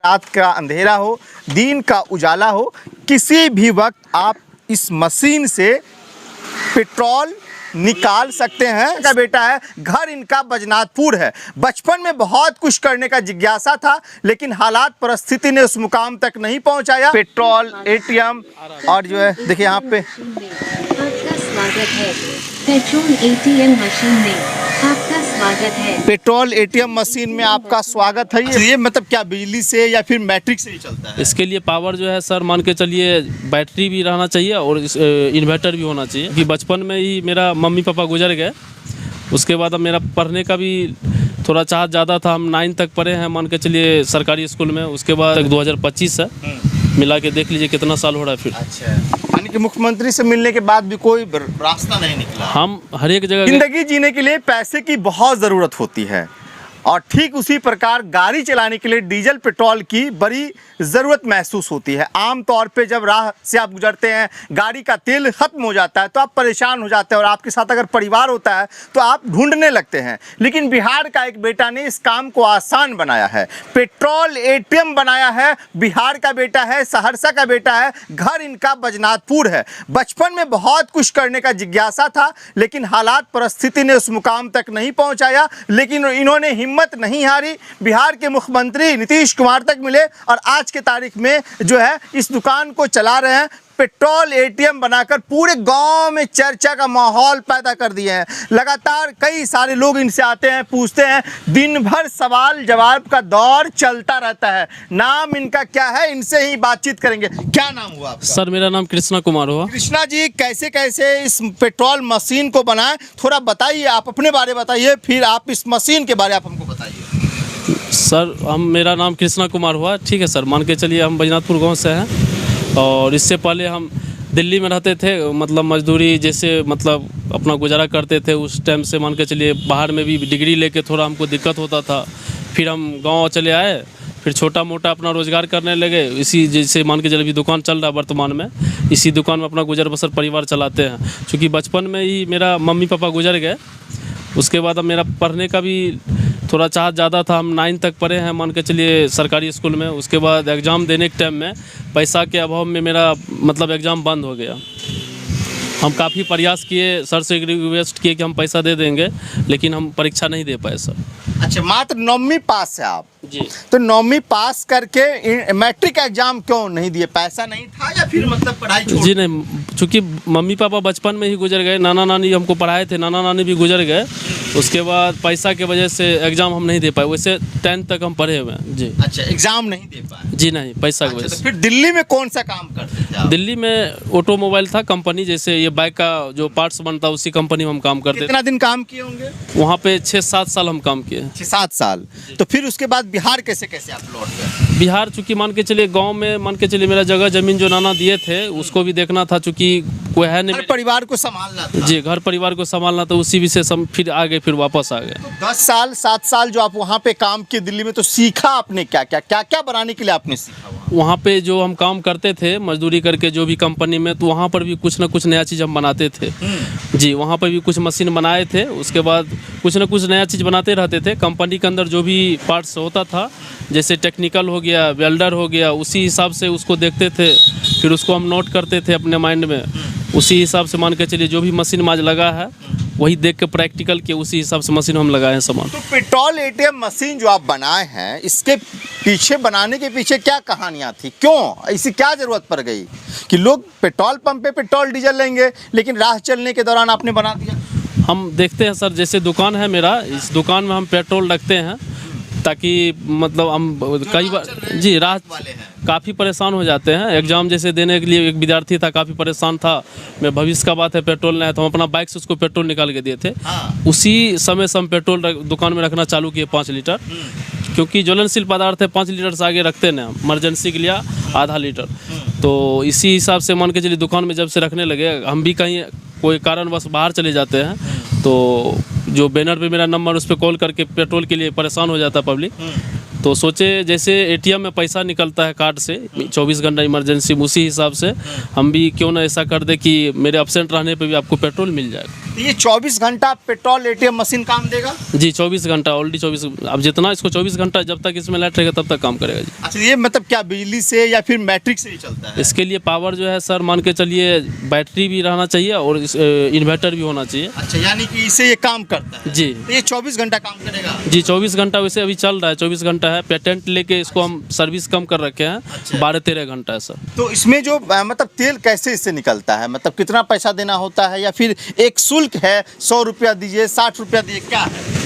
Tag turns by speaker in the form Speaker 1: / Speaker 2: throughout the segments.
Speaker 1: रात का अंधेरा हो, दिन का उजाला हो, किसी भी वक्त आप इस मशीन से पेट्रोल निकाल सकते हैं। का बेटा है, घर इनका बजनाथपुर है। बचपन में बहुत कुछ करने का जिज्ञासा था, लेकिन हालात परिस्थिति ने उस मुकाम तक नहीं पहुंचाया। पेट्रोल एटीएम और जो है देखिए यहाँ पे
Speaker 2: आपका स्वागत है पेट्रोल एटीएम मशीन में, आपका स्वागत है।
Speaker 1: पेट्रोल एटीएम मशीन में आपका स्वागत है। ये मतलब क्या बिजली से या फिर मैट्रिक से ही चलता है?
Speaker 3: इसके लिए पावर जो है सर, मान के चलिए बैटरी भी रहना चाहिए और इन्वर्टर भी होना चाहिए। कि बचपन में ही मेरा मम्मी पापा गुजर गए, उसके बाद अब मेरा पढ़ने का भी थोड़ा चाहत ज़्यादा था। हम 9 तक पढ़े हैं, मान के चलिए सरकारी स्कूल में। उसके बाद 2025 है, मिला के देख लीजिए कितना साल हो रहा है फिर।
Speaker 1: अच्छा, यानी कि मुख्यमंत्री से मिलने के बाद भी कोई रास्ता नहीं निकला।
Speaker 3: हम हर एक जगह
Speaker 1: जिंदगी जीने के लिए पैसे की बहुत ज़रूरत होती है, और ठीक उसी प्रकार गाड़ी चलाने के लिए डीजल पेट्रोल की बड़ी ज़रूरत महसूस होती है। आम तौर पे जब राह से आप गुजरते हैं, गाड़ी का तेल ख़त्म हो जाता है तो आप परेशान हो जाते हैं, और आपके साथ अगर परिवार होता है तो आप ढूंढने लगते हैं। लेकिन बिहार का एक बेटा ने इस काम को आसान बनाया है, पेट्रोल एटीएम बनाया है। बिहार का बेटा है, सहरसा का बेटा है, घर इनका बजनाथपुर है। बचपन में बहुत कुछ करने का जिज्ञासा था, लेकिन हालात परिस्थिति ने उस मुकाम तक नहीं पहुँचाया। लेकिन इन्होंने हिम्मत नहीं हारी, बिहार के मुख्यमंत्री नीतीश कुमार तक मिले, और आज के तारीख में जो है इस दुकान को चला रहे हैं। पेट्रोल एटीएम बनाकर पूरे गांव में चर्चा का माहौल पैदा कर दिए हैं। लगातार कई सारे लोग इनसे आते हैं, पूछते हैं, दिन भर सवाल जवाब का दौर चलता रहता है। नाम इनका क्या है, इनसे ही बातचीत करेंगे। क्या नाम हुआ आपका?
Speaker 3: सर, मेरा नाम कृष्णा कुमार हुआ।
Speaker 1: कृष्णा जी, कैसे कैसे इस पेट्रोल मशीन को बनाए, थोड़ा बताइए। आप अपने बारे में बताइए, फिर आप इस मशीन के बारे में आप हमको बताइए।
Speaker 3: सर, मेरा नाम कृष्णा कुमार हुआ, ठीक है सर। मान के चलिए हम बजनाथपुर गांव से हैं, और इससे पहले हम दिल्ली में रहते थे। मतलब मजदूरी जैसे मतलब अपना गुजारा करते थे। उस टाइम से मान के चलिए बाहर में भी डिग्री लेके थोड़ा हमको दिक्कत होता था। फिर हम गांव चले आए, फिर छोटा मोटा अपना रोज़गार करने लगे। इसी जैसे मान के चलिए अभी दुकान चल रहा है वर्तमान में, इसी दुकान में अपना गुजर बसर परिवार चलाते हैं। चूँकि बचपन में ही मेरा मम्मी पापा गुजर गए, उसके बाद अब मेरा पढ़ने का भी थोड़ा चाहत ज़्यादा था। हम 9 तक पढ़े हैं, मान के चलिए सरकारी स्कूल में। उसके बाद एग्ज़ाम देने के टाइम में पैसा के अभाव में मेरा मतलब एग्ज़ाम बंद हो गया। हम काफ़ी प्रयास किए, सर से रिक्वेस्ट किए कि हम पैसा दे देंगे, लेकिन हम परीक्षा नहीं दे पाए सर।
Speaker 1: अच्छा, मात्र 9वीं पास है आप
Speaker 3: जी।
Speaker 1: तो 9वीं पास करके मैट्रिक एग्जाम क्यों नहीं दिए? पैसा नहीं था या फिर मतलब पढ़ाई छोड़?
Speaker 3: जी नहीं, चूँकि मम्मी पापा बचपन में ही गुजर गए, नाना नानी हमको पढ़ाए थे, नाना नानी भी गुजर गए। उसके बाद पैसा के वजह से एग्ज़ाम हम नहीं दे पाए। वैसे 10 तक हम पढ़े हुए हैं जी।
Speaker 1: अच्छा, एग्जाम नहीं दे पाए?
Speaker 3: जी नहीं, पैसा की
Speaker 1: अच्छा,
Speaker 3: वजह
Speaker 1: तो
Speaker 3: से।
Speaker 1: फिर दिल्ली में कौन सा काम करते थे आप?
Speaker 3: दिल्ली में ऑटोमोबाइल था कंपनी, जैसे ये बाइक का जो पार्ट्स बनता है उसी कंपनी में हम काम करते थे।
Speaker 1: कितना दिन काम किए होंगे?
Speaker 3: वहाँ पे 6-7 साल हम काम किए।
Speaker 1: 6-7 साल। तो फिर उसके बाद बिहार कैसे कैसे आप लौट गए?
Speaker 3: बिहार चूँकि मान के चलिए गांव में मान के चलिए मेरा जगह ज़मीन जो नाना दिए थे उसको भी देखना था, चूँकि कोई है नहीं,
Speaker 1: परिवार को संभालना था।
Speaker 3: जी, घर परिवार को संभालना, तो उसी विषय से हम फिर आ गए, फिर वापस आ गए।
Speaker 1: तो 10 साल 7 साल जो आप वहाँ पे काम किए दिल्ली में, तो सीखा आपने क्या क्या क्या क्या बनाने के लिए आपने सीखा?
Speaker 3: वहाँ पे जो हम काम करते थे मजदूरी करके जो भी कंपनी में, तो वहाँ पर भी कुछ ना कुछ नया चीज़ हम बनाते थे जी। वहाँ पर भी कुछ मशीन बनाए थे, उसके बाद कुछ ना कुछ नया चीज़ बनाते रहते थे। कंपनी के अंदर जो भी पार्ट्स होता था, जैसे टेक्निकल हो गया, वेल्डर हो गया, उसी हिसाब से उसको देखते थे, फिर उसको हम नोट करते थे अपने माइंड में। उसी हिसाब से मान के चलिए जो भी मशीन आज लगा है वही देख के प्रैक्टिकल के उसी हिसाब से मशीन हम लगाए हैं सामान।
Speaker 1: तो पेट्रोल एटीएम मशीन जो आप बनाए हैं, इसके पीछे बनाने के पीछे क्या कहानियाँ थी? क्यों ऐसी क्या ज़रूरत पड़ गई कि लोग पेट्रोल पंप पे पेट्रोल डीजल लेंगे, लेकिन राह चलने के दौरान आपने बना दिया?
Speaker 3: हम देखते हैं सर, जैसे दुकान है मेरा, इस दुकान में हम पेट्रोल रखते हैं ताकि मतलब हम कई बार जी राह काफ़ी परेशान हो जाते हैं। एग्ज़ाम जैसे देने के लिए एक विद्यार्थी था, काफ़ी परेशान था, मैं भविष्य का बात है, पेट्रोल नहीं है, तो हम अपना बाइक से उसको पेट्रोल निकाल के दिए थे। उसी समय से हम पेट्रोल दुकान में रखना चालू किए 5 लीटर, क्योंकि ज्वलनशील पदार्थ है, 5 लीटर से आगे रखते नहीं हम, इमरजेंसी के लिए आधा लीटर। तो इसी हिसाब से मान के चलिए दुकान में जब से रखने लगे, हम भी कहीं कोई कारणवश बाहर चले जाते हैं, तो जो बैनर पे मेरा नंबर, उस पर कॉल करके पेट्रोल के लिए परेशान हो जाता है पब्लिक, तो सोचे जैसे एटीएम में पैसा निकलता है कार्ड से 24 घंटा इमरजेंसी, उसी हिसाब से हम भी क्यों ना ऐसा कर दे कि मेरे एब्सेंट रहने पे भी आपको पेट्रोल मिल जाएगा।
Speaker 1: तो ये 24 घंटा पेट्रोल एटीएम मशीन काम देगा?
Speaker 3: जी 24 घंटा ऑलरेडी 24, अब जितना इसको 24 घंटा जब तक इसमें लाइट रहेगा तब तक काम करेगा जी।
Speaker 1: अच्छा, ये मतलब क्या बिजली से या फिर मैट्रिक से ही चलता है?
Speaker 3: इसके लिए पावर जो है सर मान के चलिए बैटरी भी रहना चाहिए और इन्वर्टर भी होना चाहिए।
Speaker 1: अच्छा, यानी कि इससे ये काम करता है?
Speaker 3: जी
Speaker 1: तो ये 24 घंटा काम करेगा?
Speaker 3: जी 24 घंटा वैसे अभी चल रहा है, 24 घंटा है। पेटेंट लेके इसको हम सर्विस कम कर रखे हैं,
Speaker 1: अच्छा।
Speaker 3: 12-13 घंटा है सर।
Speaker 1: तो इसमें जो मतलब तेल कैसे इससे निकलता है, मतलब कितना पैसा देना होता है या फिर एक शुल्क है, 100 रुपया दीजिए 60 रुपया दीजिए, क्या है?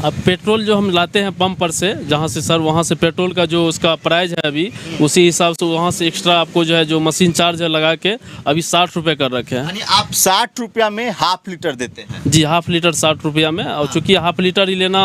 Speaker 3: अब पेट्रोल जो हम लाते हैं पंप पर से, जहाँ से सर वहाँ से पेट्रोल का जो उसका प्राइस है अभी उसी हिसाब से वहाँ से एक्स्ट्रा आपको जो है जो मशीन चार्ज है लगा के अभी 60 रुपये कर रखे हैं।
Speaker 1: यानी आप 60 रुपया में हाफ लीटर देते हैं?
Speaker 3: जी हाफ लीटर 60 रुपया में, और चूँकि हाफ लीटर ही लेना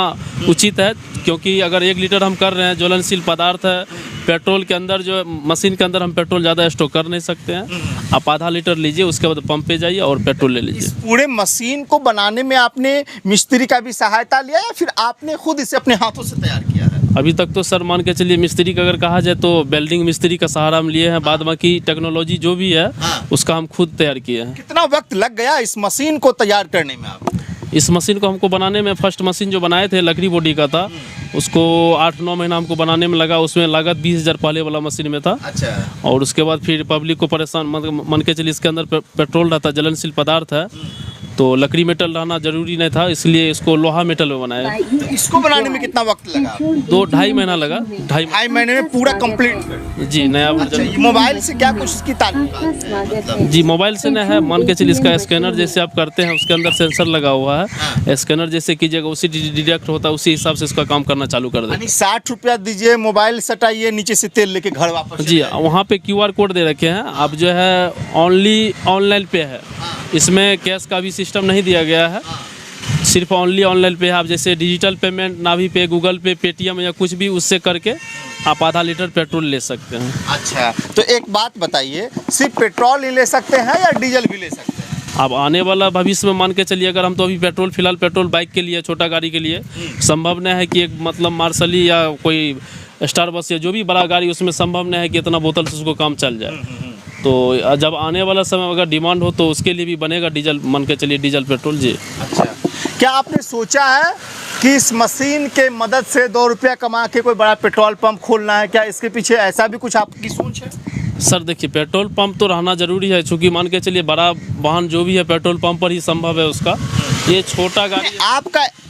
Speaker 3: उचित है क्योंकि अगर 1 लीटर हम कर रहे हैं, ज्वलनशील पदार्थ है, पेट्रोल के अंदर जो मशीन के अंदर हम पेट्रोल ज़्यादा स्टोर कर नहीं सकते हैं। आप आधा लीटर लीजिए, उसके बाद पंप पे जाइए और पेट्रोल ले
Speaker 1: इस
Speaker 3: लीजिए।
Speaker 1: पूरे मशीन को बनाने में आपने मिस्त्री का भी सहायता लिया या फिर आपने खुद इसे अपने हाथों से तैयार किया है?
Speaker 3: अभी तक तो सर मान के चलिए मिस्त्री का अगर कहा जाए तो वेल्डिंग मिस्त्री का सहारा हम लिए हैं, बाद बाकी टेक्नोलॉजी जो भी है उसका हम खुद तैयार किए हैं।
Speaker 1: कितना वक्त लग गया इस मशीन को तैयार करने में आप?
Speaker 3: इस मशीन को हमको बनाने में, फर्स्ट मशीन जो बनाए थे लकड़ी बॉडी का था, उसको 8-9 महीना हमको बनाने में लगा। उसमें लागत 20,000 पहले वाला मशीन में था।
Speaker 1: अच्छा।
Speaker 3: और उसके बाद फिर पब्लिक को परेशान मन के चलिए इसके अंदर पेट्रोल रहता, ज्वलनशील पदार्थ है, तो लकड़ी मेटल रहना जरूरी नहीं था, इसलिए इसको लोहा मेटल में बनाया।
Speaker 1: तो इसको बनाने में कितना वक्त लगा?
Speaker 3: 2-2.5 महीना लगा।
Speaker 1: 2.5 महीने में पूरा कंप्लीट?
Speaker 3: जी नया
Speaker 1: अच्छा,
Speaker 3: वर्जन।
Speaker 1: ये मोबाइल से क्या कुछ इसकी ताल्लुकात?
Speaker 3: जी मोबाइल से नहीं है, मान के चलिए इसका स्कैनर जैसे आप करते हैं उसके अंदर सेंसर लगा हुआ है, स्कैनर जैसे कीजिएगा उसी डिटेक्ट होता है, उसी हिसाब से इसका काम करना चालू कर देगा।
Speaker 1: यानी 60 रुपया दीजिए, मोबाइल सटाइए, नीचे से तेल लेके घर वापस
Speaker 3: जी वहाँ पे QR कोड दे रखे हैं, आप जो है ओनली ऑनलाइन पे है, इसमें कैश का भी सिस्टम नहीं दिया गया है, सिर्फ ओनली ऑनलाइन पे है। आप जैसे डिजिटल पेमेंट, नाभी पे, गूगल पे, पेटीएम या कुछ भी उससे करके आप आधा लीटर पेट्रोल ले सकते हैं।
Speaker 1: अच्छा, तो एक बात बताइए, सिर्फ पेट्रोल ही ले सकते हैं या डीजल भी ले सकते हैं?
Speaker 3: अब आने वाला भविष्य में मान के चलिए, अगर हम तो अभी पेट्रोल फिलहाल पेट्रोल बाइक के लिए, छोटा गाड़ी के लिए संभव नहीं है कि एक मतलब मार्शली या कोई स्टार बस या जो भी बड़ा गाड़ी उसमें संभव नहीं है कि इतना बोतल से उसको काम चल जाए। तो जब आने वाला समय अगर डिमांड हो तो उसके लिए भी बनेगा डीजल, मान के चलिए डीजल पेट्रोल। जी
Speaker 1: अच्छा, क्या आपने सोचा है कि इस मशीन के मदद से 2 रुपया कमा के कोई बड़ा पेट्रोल पंप खोलना है? क्या इसके पीछे ऐसा भी कुछ आपकी सोच है?
Speaker 3: सर देखिए, पेट्रोल पंप तो रहना जरूरी है, चूँकि मान के चलिए बड़ा वाहन जो भी है पेट्रोल पंप पर ही संभव है उसका। ये छोटा गाड़ी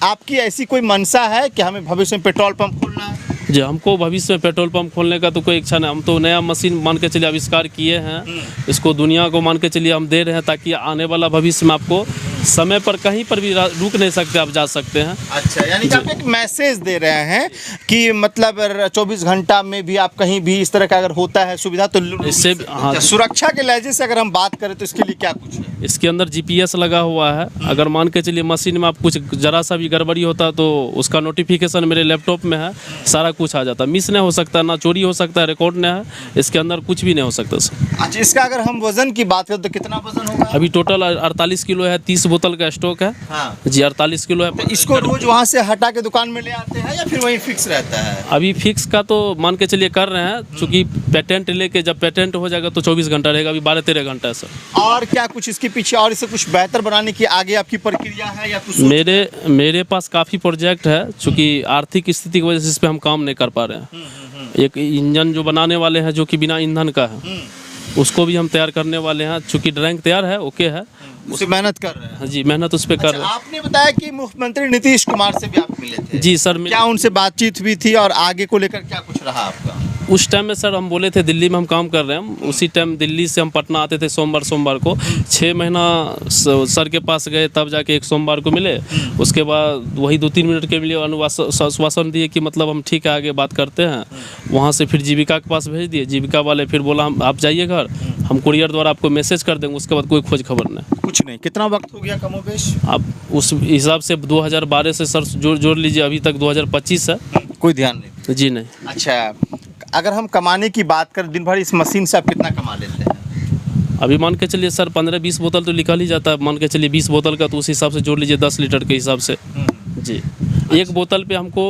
Speaker 1: आपकी ऐसी कोई मंशा है कि हमें भविष्य में पेट्रोल पंप खोलना है?
Speaker 3: जी हमको भविष्य में पेट्रोल पंप खोलने का तो कोई इच्छा नहीं। हम तो नया मशीन मान के चलिए आविष्कार किए हैं, इसको दुनिया को मान के चलिए हम दे रहे हैं, ताकि आने वाला भविष्य में आपको समय पर कहीं पर भी रुक नहीं सकते, आप जा सकते हैं।
Speaker 1: अच्छा, यानी कि आप एक मैसेज दे रहे हैं कि मतलब 24 घंटा में भी आप कहीं भी इस तरह का अगर होता है सुविधा तो
Speaker 3: इससे हाँ,
Speaker 1: सुरक्षा के लहजे से अगर हम बात करें तो इसके लिए क्या कुछ है?
Speaker 3: इसके अंदर GPS लगा हुआ है। अगर मान के चलिए मशीन में आप कुछ जरा सा भी गड़बड़ी होता तो उसका नोटिफिकेशन मेरे लैपटॉप में है, सारा कुछ आ जाता, मिस नहीं हो सकता, ना चोरी हो सकता है, रिकॉर्ड नहीं है, इसके अंदर कुछ भी नहीं हो सकता सर।
Speaker 1: अच्छा, इसका अगर हम वजन की बात करें तो कितना वजन होगा?
Speaker 3: अभी टोटल 48 किलो है, 30 बोतल का स्टॉक है।
Speaker 1: हाँ।
Speaker 3: जी 48 किलो है।
Speaker 1: तो इसको रोज वहाँ से हटा के दुकान में ले आते हैं या फिर वहीं फिक्स रहता है?
Speaker 3: अभी फिक्स का तो मान के चलिए कर रहे हैं, चूँकि पेटेंट लेके जब पेटेंट हो जाएगा तो 24 घंटा रहेगा, अभी 12-13 घंटा है सर।
Speaker 1: और क्या कुछ इसके पीछे और इसे कुछ बेहतर बनाने की आगे आपकी प्रक्रिया है या कुछ?
Speaker 3: मेरे पास काफ़ी प्रोजेक्ट है, चूँकि आर्थिक स्थिति की वजह से इस पर हम काम नहीं कर पा रहे हैं। एक इंजन जो बनाने वाले हैं जो कि बिना ईंधन का है, उसको भी हम तैयार करने वाले हैं, चूँकि ड्राइंग तैयार है, ओके है,
Speaker 1: उसे मेहनत कर रहे हैं?
Speaker 3: जी मेहनत उस पर कर रहे हैं।
Speaker 1: आपने बताया कि मुख्यमंत्री नीतीश कुमार से भी आप मिले थे?
Speaker 3: जी सर,
Speaker 1: क्या उनसे बातचीत हुई थी और आगे को लेकर क्या कुछ रहा आपका?
Speaker 3: उस टाइम में सर हम बोले थे दिल्ली में हम काम कर रहे हैं, उसी टाइम दिल्ली से हम पटना आते थे सोमवार को। 6 महीना सर के पास गए, तब जाके एक सोमवार को मिले, उसके बाद वही 2-3 मिनट के लिए आश्वासन दिए कि मतलब हम ठीक है आगे बात करते हैं। वहाँ से फिर जीविका के पास भेज दिए, जीविका वाले फिर बोला हम आप जाइए घर, हम कुरियर द्वारा आपको मैसेज कर देंगे, उसके बाद कोई खोज खबर नहीं,
Speaker 1: कुछ नहीं। कितना वक्त हो गया कमोबेश?
Speaker 3: आप उस हिसाब से 2012 से सर जोड़ लीजिए, अभी तक 2025 है।
Speaker 1: कोई ध्यान नहीं?
Speaker 3: जी नहीं।
Speaker 1: अच्छा, अगर हम कमाने की बात करें दिन भर इस मशीन से आप कितना कमा लेते हैं?
Speaker 3: अभी मान के चलिए सर 15-20 बोतल तो निकाल ही जाता है, मान के चलिए 20 बोतल का तो उस हिसाब से जोड़ लीजिए 10 लीटर के हिसाब से। जी एक बोतल पे हमको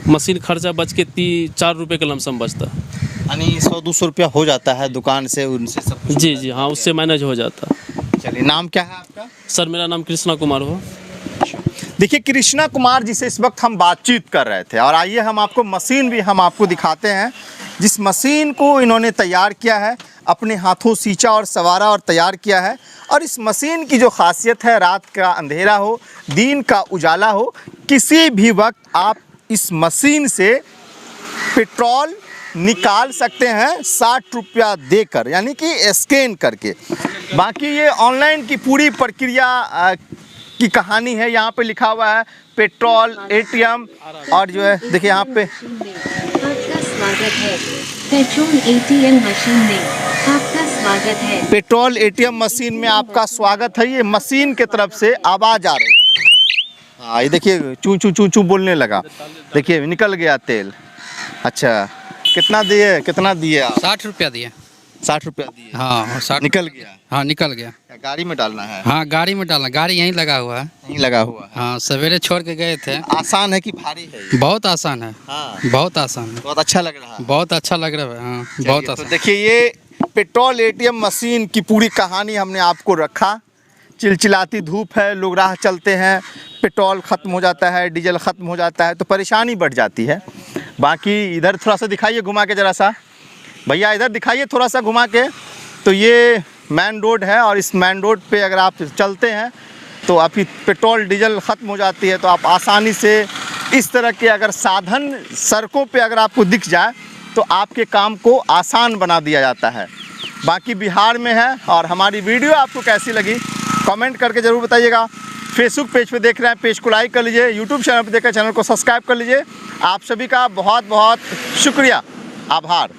Speaker 3: मशीन खर्चा बच के 4 रुपये का लमसम बचता।
Speaker 1: यानी 100-200 रुपया हो जाता है दुकान से, उनसे सब कुछ
Speaker 3: जी जी हाँ, उससे मैनेज हो जाता।
Speaker 1: चलिए, नाम क्या है आपका?
Speaker 3: सर मेरा नाम कृष्णा कुमार हुआ।
Speaker 1: देखिए, कृष्णा कुमार जी से इस वक्त हम बातचीत कर रहे थे और आइए हम आपको मशीन भी हम आपको दिखाते हैं, जिस मशीन को इन्होंने तैयार किया है, अपने हाथों सींचा और संवारा और तैयार किया है। और इस मशीन की जो खासियत है, रात का अंधेरा हो, दिन का उजाला हो, किसी भी वक्त आप इस मशीन से पेट्रोल निकाल सकते हैं 60 रुपया देकर, यानी कि स्कैन करके। बाकी ये ऑनलाइन की पूरी प्रक्रिया की कहानी है। यहाँ पे लिखा हुआ है पेट्रोल एटीएम, और जो है देखिए यहाँ पे
Speaker 2: आपका स्वागत है। पेट्रोल एटीएम मशीन में आपका स्वागत है।
Speaker 1: पेट्रोल एटीएम मशीन में आपका स्वागत है। ये मशीन के तरफ से आवाज़ आ रही है। हाँ, ये देखिए चू चू चू चू बोलने लगा। देखिए निकल गया तेल। अच्छा, कितना दिए आप?
Speaker 4: 60 रुपया दिए।
Speaker 1: 60 रुपया दिए।
Speaker 4: हाँ 60
Speaker 1: निकल गया।
Speaker 4: हाँ निकल गया।
Speaker 1: क्या गाड़ी में डालना है?
Speaker 4: हाँ गाड़ी में डालना, गाड़ी यहीं लगा हुआ है।
Speaker 1: नहीं लगा हुआ है।
Speaker 4: हाँ सवेरे छोड़ के गए थे।
Speaker 1: आसान है कि भारी है ये?
Speaker 4: बहुत आसान है।
Speaker 1: हाँ,
Speaker 4: बहुत आसान है।
Speaker 1: बहुत अच्छा लग रहा है।
Speaker 4: बहुत अच्छा लग रहा है। हाँ बहुत
Speaker 1: तो
Speaker 4: आसान।
Speaker 1: देखिए, ये पेट्रोल एटीएम मशीन की पूरी कहानी हमने आपको रखा। चिलचिलाती धूप है, लोग राह चलते हैं, पेट्रोल ख़त्म हो जाता है, डीजल ख़त्म हो जाता है, तो परेशानी बढ़ जाती है। बाकी इधर थोड़ा सा दिखाइए घुमा के, ज़रा सा भैया इधर दिखाइए थोड़ा सा घुमा के। तो ये मेन रोड है और इस मेन रोड पे अगर आप चलते हैं तो आपकी पेट्रोल डीजल ख़त्म हो जाती है, तो आप आसानी से इस तरह के अगर साधन सड़कों पे अगर आपको दिख जाए तो आपके काम को आसान बना दिया जाता है। बाकी बिहार में है। और हमारी वीडियो आपको कैसी लगी कमेंट करके ज़रूर बताइएगा। फेसबुक पेज पे देख रहे हैं, पेज को लाइक कर लीजिए। यूट्यूब चैनल पे देखकर चैनल को सब्सक्राइब कर लीजिए। आप सभी का बहुत बहुत शुक्रिया, आभार।